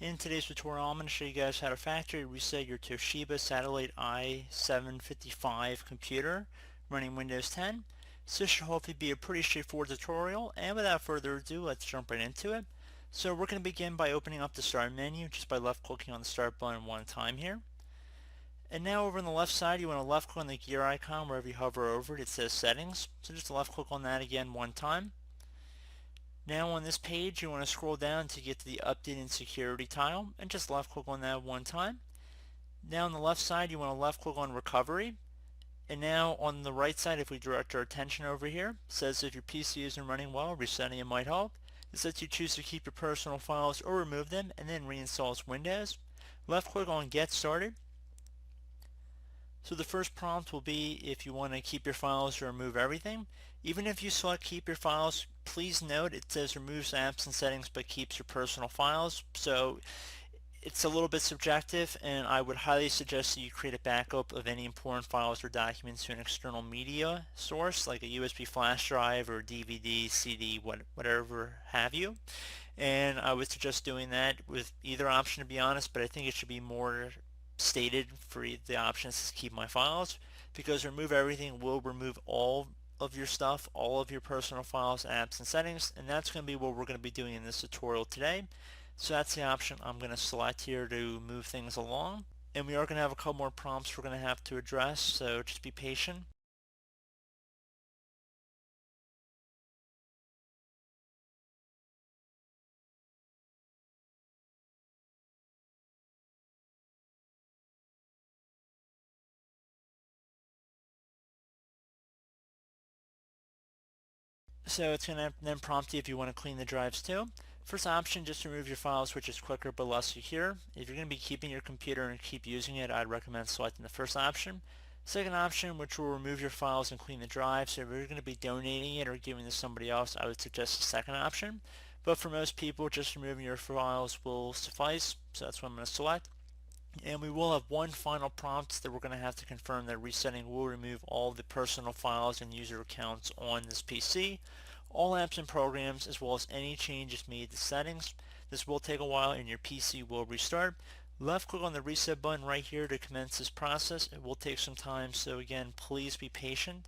In today's tutorial, I'm going to show you guys how to factory reset your Toshiba Satellite l755 computer running Windows 10. So this should hopefully be a pretty straightforward tutorial, and without further ado, let's jump right into it. So we're going to begin by opening up the Start menu just by left clicking on the Start button one time here. And now over on the left side, you want to left click on the gear icon. Wherever you hover over it, it says Settings. So just left click on that again one time. Now on this page, you want to scroll down to get to the Update and Security tile, and just left click on that one time. Now on the left side, you want to left click on Recovery. And now on the right side, if we direct our attention over here, it says if your PC isn't running well, resetting it might help. It says you choose to keep your personal files or remove them, and then reinstall Windows. Left click on Get Started. So the first prompt will be if you want to keep your files or remove everything. Even if you select keep your files, please note it says removes apps and settings but keeps your personal files. So it's a little bit subjective, and I would highly suggest that you create a backup of any important files or documents to an external media source like a USB flash drive or DVD, CD, whatever have you. And I would suggest doing that with either option, to be honest, but I think it should be more stated for the options to keep my files, because remove everything will remove all of your stuff, all of your personal files, apps, and settings, and that's going to be what we're going to be doing in this tutorial today. So that's the option I'm going to select here to move things along. And we are going to have a couple more prompts we're going to have to address, so just be patient. So it's going to then prompt you if you want to clean the drives too. First option, just remove your files, which is quicker but less secure. If you're going to be keeping your computer and keep using it, I'd recommend selecting the first option. Second option, which will remove your files and clean the drive. So if you're going to be donating it or giving it to somebody else, I would suggest the second option. But for most people, just removing your files will suffice. So that's what I'm going to select. And we will have one final prompt that we're going to have to confirm that resetting will remove all the personal files and user accounts on this PC, all apps and programs, as well as any changes made to settings. This will take a while and your PC will restart. Left click on the reset button right here to commence this process. It will take some time, so again, please be patient.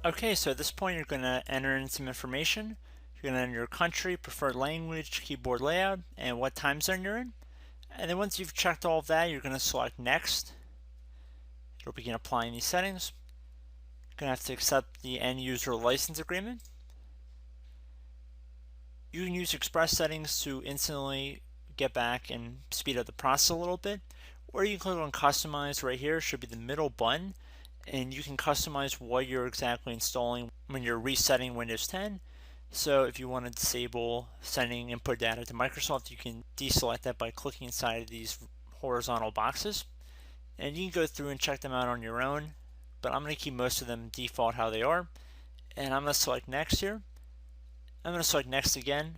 Okay, so at this point you're going to enter in some information. You're going to enter your country, preferred language, keyboard layout, and what time zone you're in. And then once you've checked all of that, you're going to select Next. It'll begin applying these settings. You're going to have to accept the end user license agreement. You can use express settings to instantly get back and speed up the process a little bit, or you can click on Customize right here. It should be the middle button, and you can customize what you're exactly installing when you're resetting Windows 10. So if you want to disable sending input data to Microsoft, you can deselect that by clicking inside of these horizontal boxes. And you can go through and check them out on your own, but I'm going to keep most of them default how they are. And I'm going to select Next here. I'm going to select Next again,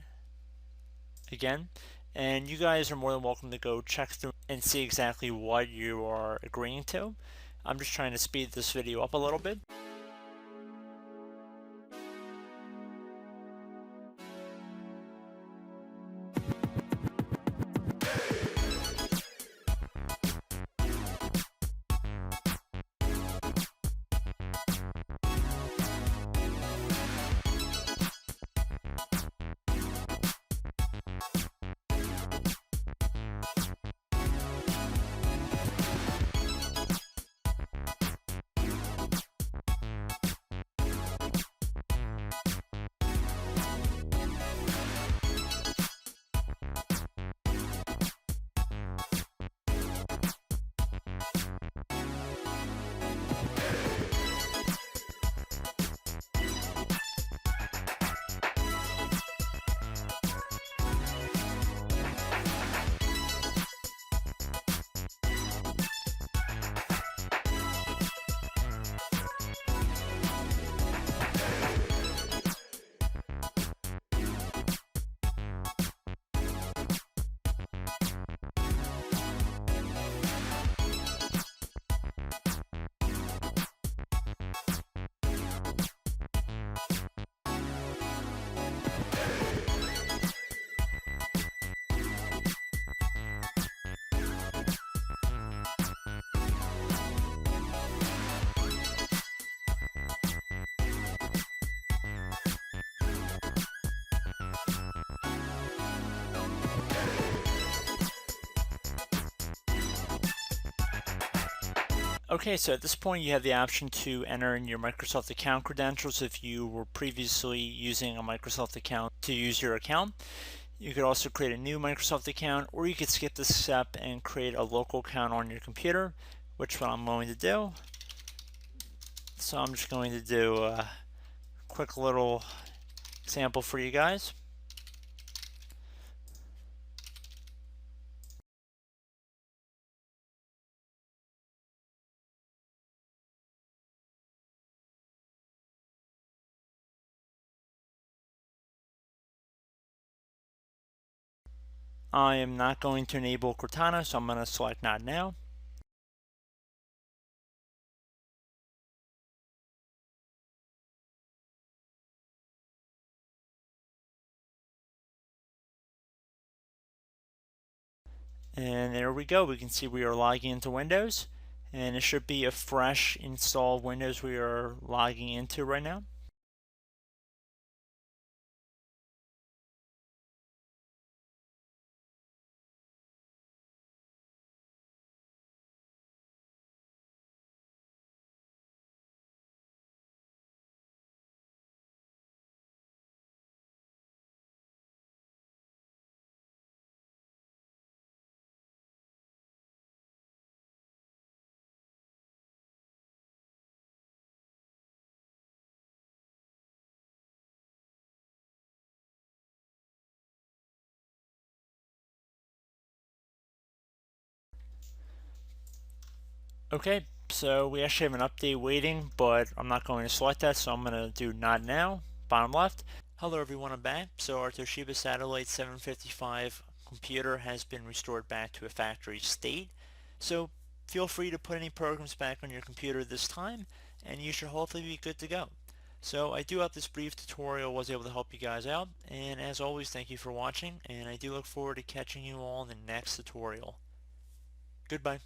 and you guys are more than welcome to go check through and see exactly what you are agreeing to. I'm just trying to speed this video up a little bit. Okay, so at this point you have the option to enter in your Microsoft account credentials if you were previously using a Microsoft account to use your account. You could also create a new Microsoft account, or you could skip this step and create a local account on your computer, which what I'm going to do. So I'm just going to do a quick little sample for you guys. I am not going to enable Cortana, so I'm going to select Not Now. And there we go. We can see we are logging into Windows, and it should be a fresh installed Windows we are logging into right now. Okay, so we actually have an update waiting, but I'm not going to select that, so I'm going to do Not Now, bottom left. Hello everyone, I'm back. So our Toshiba Satellite 755 computer has been restored back to a factory state. So feel free to put any programs back on your computer this time, and you should hopefully be good to go. So I do hope this brief tutorial was able to help you guys out, and as always, thank you for watching, and I do look forward to catching you all in the next tutorial. Goodbye.